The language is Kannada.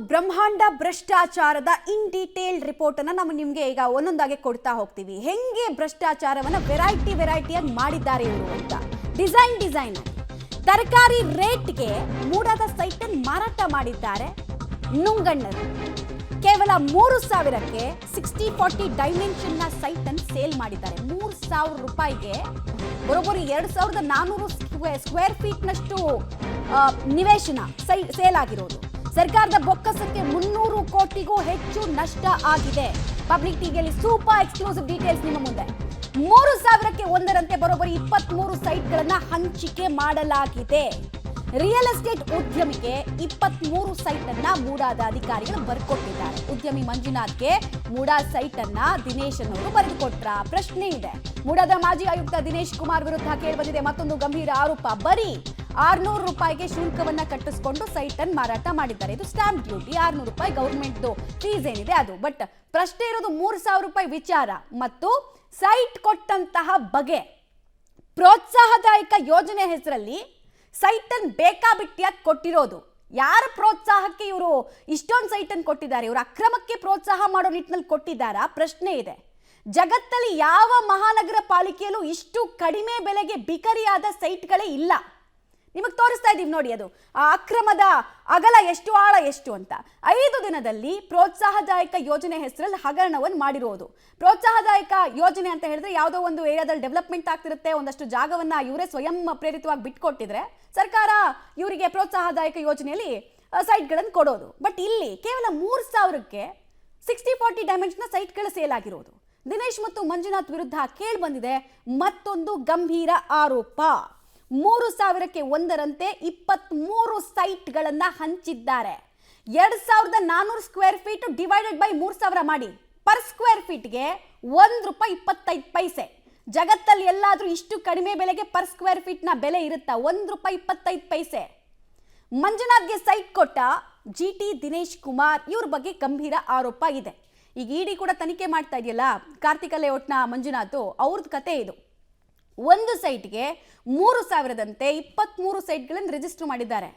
ಬ್ರಹ್ಮಾಂಡ ಭ್ರಷ್ಟಾಚಾರದ ಇನ್ ಡೀಟೇಲ್ ರಿಪೋರ್ಟ್ ಅನ್ನು ನಾವು ನಿಮಗೆ ಈಗ ಒಂದೊಂದಾಗಿ ಕೊಡ್ತಾ ಹೋಗ್ತೀವಿ. ಹೆಂಗೆ ಭ್ರಷ್ಟಾಚಾರವನ್ನ ವೆರೈಟಿಯಾಗಿ ಮಾಡಿದ್ದಾರೆ ಇವರು ಅಂತ. ಡಿಸೈನ್ ತರಕಾರಿ ರೇಟ್ಗೆ ಮೂಡಾದ ಸೈಟ್ ಅನ್ನು ಮಾರಾಟ ಮಾಡಿದ್ದಾರೆ ನುಂಗಣ್ಣರು. ಕೇವಲ 3,000ಕ್ಕೆ 60-40 ಡೈಮೆನ್ಷನ್ ನ ಸೈಟ್ ಅನ್ನು ಸೇಲ್ ಮಾಡಿದ್ದಾರೆ. 3,000 ರೂಪಾಯಿಗೆ ಬರೋಬ್ಬರಿ 2,400 ಸ್ಕ್ವೇರ್ ಫೀಟ್ ನಷ್ಟು ನಿವೇಶನ ಸೇಲ್ ಆಗಿರೋದು. ಸರ್ಕಾರದ ಬೊಕ್ಕಸಕ್ಕೆ 300 ಕೋಟಿಗೂ ಹೆಚ್ಚು ನಷ್ಟ ಆಗಿದೆ. ಪಬ್ಲಿಕ್ ಟಿವಿಯಲ್ಲಿ ಸೂಪರ್ ಎಕ್ಸ್ಕ್ಲೂಸಿವ್ ಡೀಟೇಲ್ಸ್ ನಿಮ್ಮ ಮುಂದೆ. 3,000ಕ್ಕೆ ಒಂದರಂತೆ ಬರೋಬ್ಬರಿ 23 ಸೈಟ್ಗಳನ್ನ ಹಂಚಿಕೆ ಮಾಡಲಾಗಿದೆ. ರಿಯಲ್ ಎಸ್ಟೇಟ್ ಉದ್ಯಮಿಗೆ 23 ಸೈಟ್ ಅನ್ನ ಮೂಡಾದ ಅಧಿಕಾರಿಗಳು ಬರ್ಕೊಟ್ಟಿದ್ದಾರೆ. ಉದ್ಯಮಿ ಮಂಜುನಾಥ್ಗೆ ಮೂಡಾ ಸೈಟ್ ಅನ್ನ ದಿನೇಶ್ ಅನ್ನೋರು ಬರೆದುಕೊಟ್ರ ಪ್ರಶ್ನೆ ಇದೆ. ಮೂಡಾದ ಮಾಜಿ ಆಯುಕ್ತ ದಿನೇಶ್ ಕುಮಾರ್ ವಿರುದ್ಧ ಕೇಳಿಬಂದಿದೆ ಮತ್ತೊಂದು ಗಂಭೀರ ಆರೋಪ. ಬರೀ 600 ರೂಪಾಯಿಗೆ ಶುಲ್ಕವನ್ನ ಕಟ್ಟಿಸಿಕೊಂಡು ಸೈಟ್ ಅನ್ನು ಮಾರಾಟ ಮಾಡಿದ್ದಾರೆ. ಇದು ಸ್ಟಾಂಪ್ ಡ್ಯೂಟಿ, 600 ರೂಪಾಯಿ ಗವರ್ಮೆಂಟ್ ಫೀಸ್ ಏನಿದೆ ಅದು. ಬಟ್ ಪ್ರಶ್ನೆ ಇರೋದು 3,000 ರೂಪಾಯಿ ವಿಚಾರ ಮತ್ತು ಸೈಟ್ ಕೊಟ್ಟಂತಹ ಬಗೆ. ಪ್ರೋತ್ಸಾಹದಾಯಕ ಯೋಜನೆ ಹೆಸರಲ್ಲಿ ಸೈಟ್ ಅನ್ನು ಬೇಕಾಬಿಟ್ಟಿಯಾಗಿ ಕೊಟ್ಟಿರೋದು. ಯಾರ ಪ್ರೋತ್ಸಾಹಕ್ಕೆ ಇವರು ಇಷ್ಟೊಂದು ಸೈಟ್ ಅನ್ನು ಕೊಟ್ಟಿದ್ದಾರೆ? ಇವರು ಅಕ್ರಮಕ್ಕೆ ಪ್ರೋತ್ಸಾಹ ಮಾಡೋ ನಿಟ್ಟಿನಲ್ಲಿ ಕೊಟ್ಟಿದ್ದಾರಾ? ಪ್ರಶ್ನೆ ಇದೆ. ಜಗತ್ತಲ್ಲಿ ಯಾವ ಮಹಾನಗರ ಪಾಲಿಕೆಯಲ್ಲೂ ಇಷ್ಟು ಕಡಿಮೆ ಬೆಲೆಗೆ ಬಿಕರಿಯಾದ ಸೈಟ್ಗಳೇ ಇಲ್ಲ. ನಿಮಗೆ ತೋರಿಸ್ತಾ ಇದ್ದೀವಿ ನೋಡಿ, ಅದು ಆ ಅಕ್ರಮದ ಅಗಲ ಎಷ್ಟು, ಆಳ ಎಷ್ಟು ಅಂತ. 5 ದಿನದಲ್ಲಿ ಪ್ರೋತ್ಸಾಹದಾಯಕ ಯೋಜನೆ ಹೆಸರಲ್ಲಿ ಹಗರಣವನ್ನು ಮಾಡಿರೋದು. ಪ್ರೋತ್ಸಾಹದಾಯಕ ಯೋಜನೆ ಅಂತ ಹೇಳಿದ್ರೆ ಯಾವುದೋ ಒಂದು ಏರಿಯಾದಲ್ಲಿ ಡೆವಲಪ್ಮೆಂಟ್ ಆಗ್ತಿರುತ್ತೆ, ಒಂದಷ್ಟು ಜಾಗವನ್ನ ಇವರೇ ಸ್ವಯಂ ಪ್ರೇರಿತವಾಗಿ ಬಿಟ್ಕೊಟ್ಟಿದ್ರೆ ಸರ್ಕಾರ ಇವರಿಗೆ ಪ್ರೋತ್ಸಾಹದಾಯಕ ಯೋಜನೆಯಲ್ಲಿ ಸೈಟ್ಗಳನ್ನು ಕೊಡೋದು. ಬಟ್ ಇಲ್ಲಿ ಕೇವಲ 3,000ಕ್ಕೆ 60-40 ಡೈಮೆನ್ಷನ್ ಸೈಟ್ಗಳು ಸೇಲ್ ಆಗಿರೋದು. ದಿನೇಶ್ ಮತ್ತು ಮಂಜುನಾಥ್ ವಿರುದ್ಧ ಕೇಳಿ ಬಂದಿದೆ ಮತ್ತೊಂದು ಗಂಭೀರ ಆರೋಪ. 3,000ಕ್ಕೆ ಒಂದರಂತೆ 23 ಸೈಟ್ಗಳನ್ನ ಹಂಚಿದ್ದಾರೆ. 2,400 ಸ್ಕ್ವೇರ್ ಫೀಟ್ ಡಿವೈಡೆಡ್ ಬೈ 3,000 ಮಾಡಿ. ಪರ್ ಸ್ಕ್ವೇರ್ ಫೀಟ್ಗೆ ₹1.25. ಜಗತ್ತಲ್ಲಿ ಎಲ್ಲಾದ್ರೂ ಇಷ್ಟು ಕಡಿಮೆ ಬೆಲೆಗೆ ಪರ್ ಸ್ಕ್ವೇರ್ ಫೀಟ್ ನ ಬೆಲೆ ಇರುತ್ತಾ? ₹1.25. ಮಂಜುನಾಥ್ಗೆ ಸೈಟ್ ಕೊಟ್ಟ GT ದಿನೇಶ್ ಕುಮಾರ್ ಇವ್ರ ಬಗ್ಗೆ ಗಂಭೀರ ಆರೋಪ ಇದೆ. ಈಗ ಇಡಿ ಕೂಡ ತನಿಖೆ ಮಾಡ್ತಾ ಇದೆಯಲ್ಲ ಕಾರ್ತಿಕ ಲೇಔಟ್ನ ಮಂಜುನಾಥ್, ಅವ್ರದ್ದು ಕತೆ ಇದು. ಒಂದು ಸೈಟ್ಗೆ 3,000ದಂತೆ 23 ಸೈಟ್ಗಳನ್ನು ರಿಜಿಸ್ಟರ್ ಮಾಡಿದ್ದಾರೆ.